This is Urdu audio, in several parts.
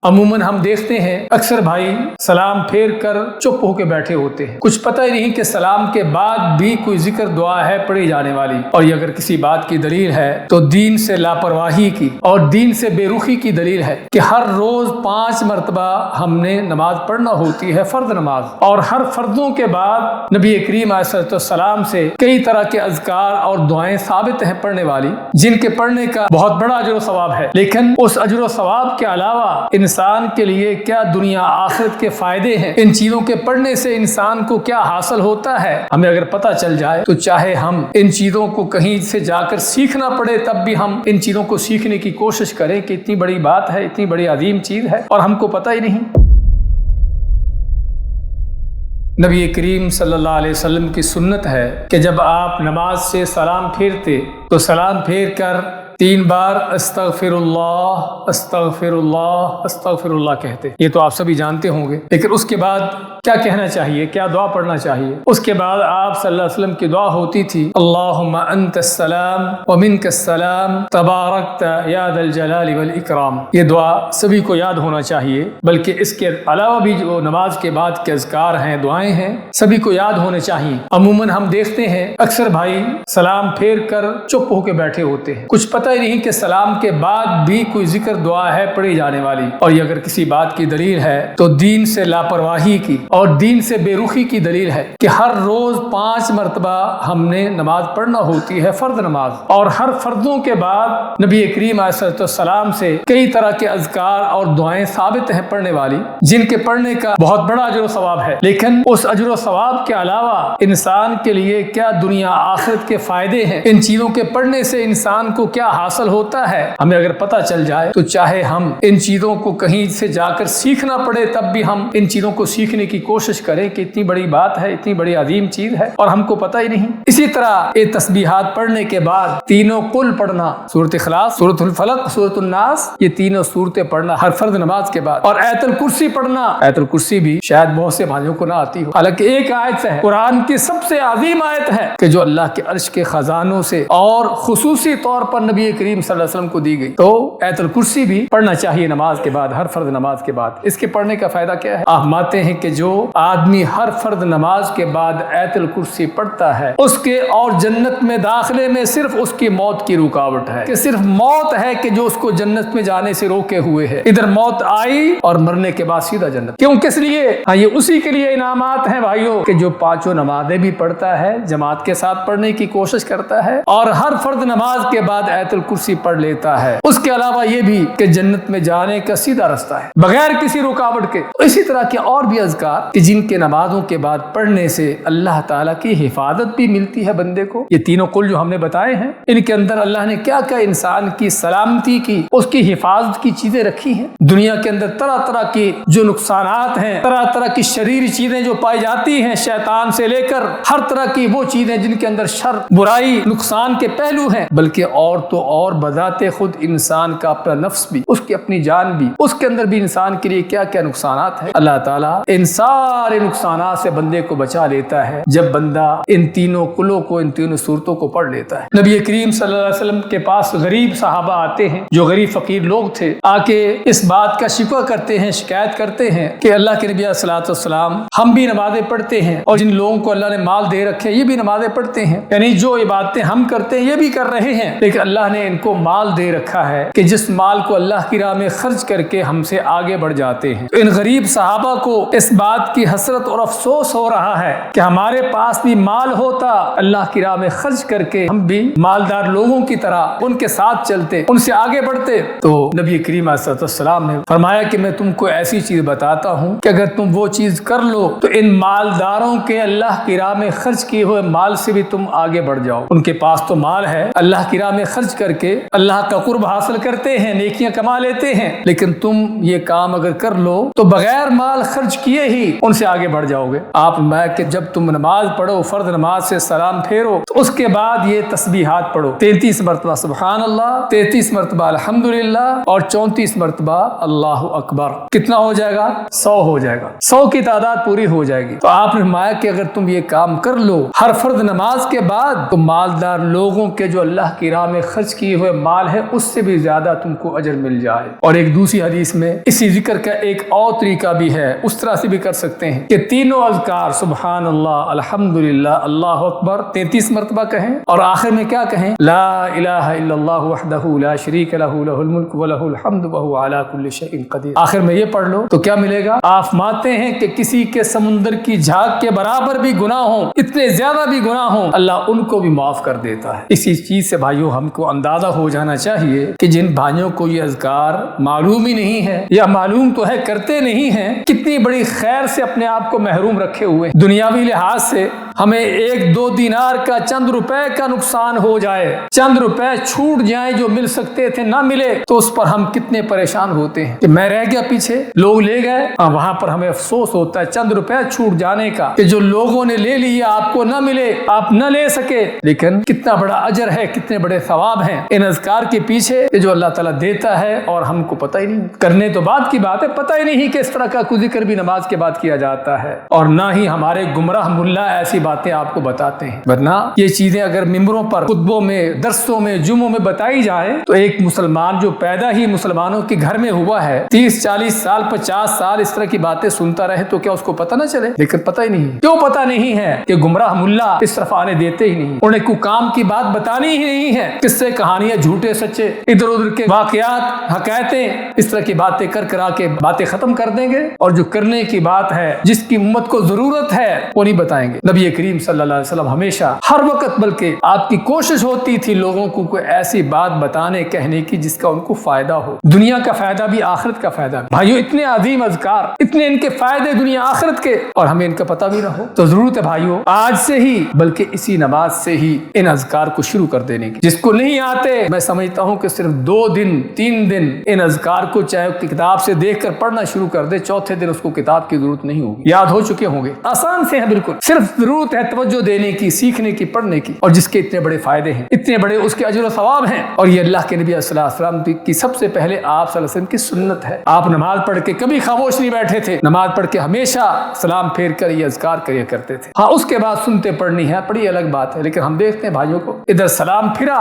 عموماً ہم دیکھتے ہیں اکثر بھائی سلام پھیر کر چپ ہو کے بیٹھے ہوتے ہیں، کچھ پتہ ہی نہیں کہ سلام کے بعد بھی کوئی ذکر دعا ہے پڑھی جانے والی، اور یہ اگر کسی بات کی دلیل ہے تو دین سے لاپرواہی کی اور دین سے بے رخی کی دلیل ہے کہ ہر روز 5 مرتبہ ہم نے نماز پڑھنا ہوتی ہے، فرض نماز، اور ہر فرضوں کے بعد نبی کریم علیہ السلام سے کئی طرح کے اذکار اور دعائیں ثابت ہیں پڑھنے والی، جن کے پڑھنے کا بہت بڑا اجر و ثواب ہے۔ لیکن اس اجر و ثواب کے علاوہ انسان کے لیے کیا دنیا آخرت کے فائدے ہیں، ان چیزوں کے پڑھنے سے انسان کو کیا حاصل ہوتا ہے، ہمیں اگر پتہ چل جائے تو چاہے ہم ان چیزوں کو کہیں سے جا کر سیکھنا پڑے تب بھی ہم ان چیزوں کو سیکھنے کی کوشش کریں کہ اتنی بڑی بات ہے، اتنی بڑی عظیم چیز ہے اور ہم کو پتہ ہی نہیں۔ نبی کریم صلی اللہ علیہ وسلم کی سنت ہے کہ جب آپ نماز سے سلام پھیرتے تو سلام پھیر کر 3 بار استغفر اللہ استغفر اللہ استغفر اللہ کہتے۔ یہ تو آپ سبھی جانتے ہوں گے، لیکن اس کے بعد کیا کہنا چاہیے، کیا دعا پڑھنا چاہیے؟ اس کے بعد آپ صلی اللہ علیہ وسلم کی دعا ہوتی تھی، اللہم انت السلام ومنک السلام تبارکت یا ذا الجلال والاکرام۔ یہ دعا سبھی کو یاد ہونا چاہیے، بلکہ اس کے علاوہ بھی جو نماز کے بعد کے اذکار ہیں، دعائیں ہیں، سبھی کو یاد ہونے چاہیے۔ عموماً ہم دیکھتے ہیں اکثر بھائی سلام پھیر کر چپ ہو کے بیٹھے ہوتے ہیں، کچھ پتہ ہی نہیں کہ سلام کے بعد بھی کوئی ذکر دعا ہے پڑھی جانے والی، اور یہ اگر کسی بات کی دلیل ہے تو دین سے لاپرواہی کی اور دین سے بے رخی کی دلیل ہے کہ ہر روز 5 مرتبہ ہم نے نماز پڑھنا ہوتی ہے، فرض نماز، اور ہر فرضوں کے بعد نبی کریم علیہ السلام سے کئی طرح کے اذکار اور دعائیں ثابت ہیں پڑھنے والی، جن کے پڑھنے کا بہت بڑا اجر و ثواب ہے۔ لیکن اس اجر و ثواب کے علاوہ انسان کے لیے کیا دنیا آخرت کے فائدے ہیں، ان چیزوں کے پڑھنے سے انسان کو کیا حاصل ہوتا ہے، ہمیں اگر پتہ چل جائے تو چاہے ہم ان چیزوں کو کہیں سے جا کر سیکھنا پڑے تب بھی ہم ان چیزوں کو سیکھنے کی کوشش کریں کہ اتنی بڑی بات ہے، اتنی بڑی عظیم چیز ہے اور ہم کو پتہ ہی نہیں۔ اسی طرح یہ تسبیحات پڑھنے کے بعد تینوں قل پڑھنا، سورۃ اخلاص، سورۃ الفلق، سورۃ الناس، یہ تینوں سورتیں پڑھنا ہر فرض نماز کے بعد، اور آیت الکرسی پڑھنا۔ آیت الکرسی بھی شاید بہت سے بھائیوں کو نہ آتی ہو، حالانکہ ایک آیت ہے، قرآن کی سب سے عظیم آیت ہے کہ جو اللہ کے عرش کے خزانوں سے اور خصوصی طور پر نبی کریم صلی اللہ علیہ وسلم کو دی گئی، تو آیت الکرسی بھی پڑھنا چاہیے نماز کے بعد، ہر فرض نماز کے بعد۔ اس کے پڑھنے کا فائدہ کیا ہے؟ آپ مانتے ہیں کہ جو آدمی ہر فرض نماز کے بعد آیت الکرسی پڑھتا ہے، اس کے اور جنت میں داخلے میں صرف اس کی موت کی رکاوٹ ہے، کہ صرف موت ہے کہ جو اس کو جنت میں جانے سے روکے ہوئے ہے۔ ادھر موت آئی اور مرنے کے بعد سیدھا جنت۔ کیوں؟ کس لیے؟ یہ اسی کے لیے انعامات ہیں بھائیوں کہ جو 5 نمازیں بھی پڑھتا ہے، جماعت کے ساتھ پڑھنے کی کوشش کرتا ہے، اور ہر فرض نماز کے بعد آیت الکرسی پڑھ لیتا ہے۔ اس کے علاوہ یہ بھی کہ جنت میں جانے کا سیدھا رستہ ہے بغیر کسی رکاوٹ کے۔ اسی طرح کے اور بھی اذکار کہ جن کے نمازوں کے بعد پڑھنے سے اللہ تعالیٰ کی حفاظت بھی ملتی ہے بندے کو۔ یہ تینوں قل جو ہم نے بتائے ہیں، ان کے اندر اللہ نے کیا کیا انسان کی سلامتی کی، اس کی حفاظت کی چیزیں رکھی ہیں۔ دنیا کے اندر طرح طرح کی جو نقصانات ہیں، طرح طرح کی شریر چیزیں جو پائی جاتی ہیں، شیطان سے لے کر ہر طرح کی وہ چیزیں جن کے اندر شر، برائی، نقصان کے پہلو ہیں، بلکہ اور تو اور بذات خود انسان کا اپنا نفس بھی، اس کی اپنی جان بھی، اس کے اندر بھی انسان کے لیے کیا کیا نقصانات ہیں۔ اللہ تعالیٰ ان سارے نقصانات سے بندے کو بچا لیتا ہے جب بندہ ان تینوں قلوں کو، ان تینوں صورتوں کو پڑھ لیتا ہے۔ نبی کریم صلی اللہ علیہ وسلم کے پاس غریب صحابہ آتے ہیں، جو غریب فقیر لوگ تھے، آ کے اس بات کا شکوہ کرتے ہیں، شکایت کرتے ہیں کہ اللہ کے نبی علیہ الصلوۃ والسلام، ہم بھی نمازیں پڑھتے ہیں اور جن لوگوں کو اللہ نے مال دے رکھے یہ بھی نمازیں پڑھتے ہیں، یعنی جو عبادتیں ہم کرتے ہیں یہ بھی کر رہے ہیں، لیکن اللہ نے ان کو مال دے رکھا ہے کہ جس مال کو اللہ کی راہ میں خرچ کر کے ہم سے آگے بڑھ جاتے ہیں۔ ان غریب صحابہ کو اس بات کی حسرت اور افسوس ہو رہا ہے کہ ہمارے پاس بھی مال ہوتا، اللہ کی راہ میں خرچ کر کے ہم بھی مالدار لوگوں کی طرح ان کے ساتھ چلتے، ان سے آگے بڑھتے۔ تو نبی کریم علیہ السلام نے فرمایا کہ میں تم کو ایسی چیز بتاتا ہوں کہ اگر تم وہ چیز کر لو تو ان مالداروں کے اللہ کی راہ میں خرچ کیے ہوئے مال سے بھی تم آگے بڑھ جاؤ۔ ان کے پاس تو مال ہے، اللہ کی راہ میں خرچ کر کے اللہ کا قرب حاصل کرتے ہیں، نیکیاں کما لیتے ہیں، لیکن تم یہ کام اگر کر لو تو بغیر مال خرچ کیے ہی ان سے آگے بڑھ جاؤ گے۔ آپ میں کہ جب تم نماز پڑھو، فرض نماز سے سلام پھیرو، تو اس کے بعد یہ تسبیحات پڑھو، 33 مرتبہ سبحان اللہ، 33 مرتبہ الحمدللہ، اور 34 مرتبہ اللہ اکبر۔ کتنا ہو جائے گا؟ 100 ہو جائے گا، 100 کی تعداد پوری ہو جائے گی۔ تو آپ نے فرمایا کہ اگر تم یہ کام کر لو ہر فرض نماز کے بعد، تو مالدار لوگوں کے جو اللہ کی راہ میں خرچ خرچ کیے ہوئے مال ہے اس سے بھی زیادہ تم کو اجر مل جائے۔ اور ایک دوسری حدیث میں اسی ذکر کا ایک اور طریقہ بھی ہے، اس طرح سے بھی کر سکتے ہیں کہ تینوں اذکار سبحان اللہ، الحمدللہ، اللہ اکبر 33 مرتبہ کہیں، اور آخر میں کیا کہیں؟ لا الہ الا اللہ وحدہ لا شریک لہ لہ الملک ولہ الحمد وہو علی کل شیء قدیر۔ آخر میں یہ پڑھ لو تو کیا ملے گا؟ آپ مانتے ہیں کہ کسی کے سمندر کی جھاگ کے برابر بھی گناہ ہوں، اتنے زیادہ بھی گناہ ہوں، اللہ ان کو بھی معاف کر دیتا ہے۔ اسی چیز سے بھائیوں ہم کو اندازہ ہو جانا چاہیے کہ جن بھائیوں کو یہ اذکار معلوم ہی نہیں ہے، یا معلوم تو ہے کرتے نہیں ہیں، کتنی بڑی خیر سے اپنے آپ کو محروم رکھے ہوئے۔ دنیاوی لحاظ سے ہمیں 1-2 دینار کا چند روپے کا نقصان ہو جائے، چند روپے چھوٹ جائیں جو مل سکتے تھے نہ ملے، تو اس پر ہم کتنے پریشان ہوتے ہیں کہ میں رہ گیا پیچھے، لوگ لے گئے، وہاں پر ہمیں افسوس ہوتا ہے چند روپے چھوٹ جانے کا کہ جو لوگوں نے لے لیا آپ کو نہ ملے، آپ نہ لے سکے۔ لیکن کتنا بڑا اجر ہے، کتنے بڑے ثواب ہیں ان اذکار کے پیچھے کہ جو اللہ تعالیٰ دیتا ہے، اور ہم کو پتہ ہی نہیں، کرنے تو بعد کی بات ہے، پتہ ہی نہیں کہ اس طرح کا کوئی ذکر بھی نماز کے بعد کیا جاتا ہے، اور نہ ہی ہمارے گمراہ ملا ایسی باتیں آپ کو بتاتے ہیں۔ ورنہ یہ چیزیں اگر ممبروں پر، خطبوں میں، درسوں میں، جمعوں میں بتائی جائیں تو ایک مسلمان جو پیدا ہی مسلمانوں کے گھر میں ہوا ہے، 30-40 سال 50 سال اس طرح کی باتیں سنتا رہے تو کیا اس کو پتہ نہ چلے؟ لیکن پتہ ہی نہیں۔ کیوں پتہ نہیں ہے؟ کہ گمراہ ملا اس طرف آنے دیتے ہی نہیں، انہیں کوئی کام کی بات بتانی ہی نہیں ہے، قصے کہانیاں جھوٹے سچے، ادھر ادھر کے واقعات حکایتیں، اس طرح کی باتیں کرا کے باتیں ختم کر دیں گے، اور جو کرنے کی بات ہے، جس کی امت کو ضرورت ہے، وہ نہیں بتائیں گے۔ نبی کریم صلی اللہ علیہ وسلم ہمیشہ ہر وقت، بلکہ آپ کی کوشش ہوتی تھی لوگوں کو کوئی ایسی بات بتانے کہنے کی جس کا ان کو فائدہ ہو، دنیا کا فائدہ بھی آخرت کا فائدہ بھی۔ بھائیو اتنے عظیم اذکار، اتنے ان کے فائدے دنیا آخرت کے، اور ہمیں ان کا پتہ بھی نہ ہو، تو ضرورت ہے بھائیو آج سے ہی، بلکہ اسی نماز سے ہی ان اذکار کو شروع کر دینے کی۔ جس کو نہیں آتے، میں سمجھتا ہوں کہ صرف 2 دن 3 دن ان اذکار کو چاہے کتاب سے دیکھ کر پڑھنا شروع کر دے، چوتھے دن اس کو کتاب کی ضرورت نہیں ہوگی، یاد ہو چکے ہوں گے، آسان سے ہیں بالکل، صرف ضرورت ہے توجہ دینے کی، سیکھنے کی، پڑھنے کی، اور جس کے اتنے بڑے فائدے ہیں، اتنے بڑے اس کے اجر و ثواب ہیں۔ اور یہ اللہ کے نبی صلی اللہ علیہ وسلم کی سب سے پہلے آپ صلی اللہ علیہ وسلم کی سنت ہے۔ آپ نماز پڑھ کے کبھی خاموش نہیں بیٹھے تھے، نماز پڑھ کے ہمیشہ سلام پھیر کر یہ اذکار کیا کرتے تھے۔ ہاں اس کے بعد سنتے پڑھنی ہے، بڑی الگ بات ہے، لیکن ہم دیکھتے ہیں بھائیوں کو ادھر سلام پھرا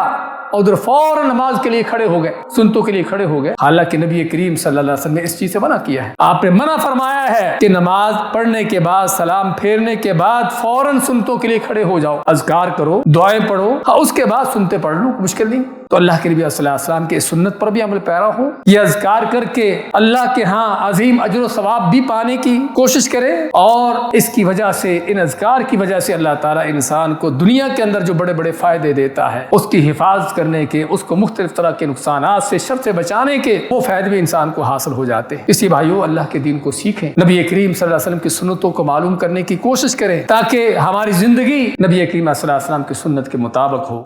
اور ادھر فوراً نماز کے لیے کھڑے ہو گئے، سنتوں کے لیے کھڑے ہو گئے، حالانکہ نبی کریم صلی اللہ علیہ وسلم نے اس چیز سے منع کیا ہے۔ آپ نے منع فرمایا ہے کہ نماز پڑھنے کے بعد، سلام پھیرنے کے بعد فوراً سنتوں کے لیے کھڑے ہو جاؤ، اذکار کرو، دعائیں پڑھو، ہاں اس کے بعد سنتے پڑھ لو، مشکل نہیں۔ تو اللہ کے نبی صلی اللہ علیہ وسلم کے سنت پر بھی عمل پیرا ہو، یہ اذکار کر کے اللہ کے ہاں عظیم اجر و ثواب بھی پانے کی کوشش کرے، اور اس کی وجہ سے، ان اذکار کی وجہ سے اللہ تعالیٰ انسان کو دنیا کے اندر جو بڑے بڑے فائدے دیتا ہے، اس کی حفاظت کرنے کے، اس کو مختلف طرح کے نقصانات سے، شر سے بچانے کے، وہ فائدے بھی انسان کو حاصل ہو جاتے ہیں۔ اسی بھائیو اللہ کے دین کو سیکھیں، نبی کریم صلی اللہ علیہ وسلم کی سنتوں کو معلوم کرنے کی کوشش کریں، تاکہ ہماری زندگی نبی کریم صلی اللہ علیہ وسلم کی سنت کے مطابق ہو۔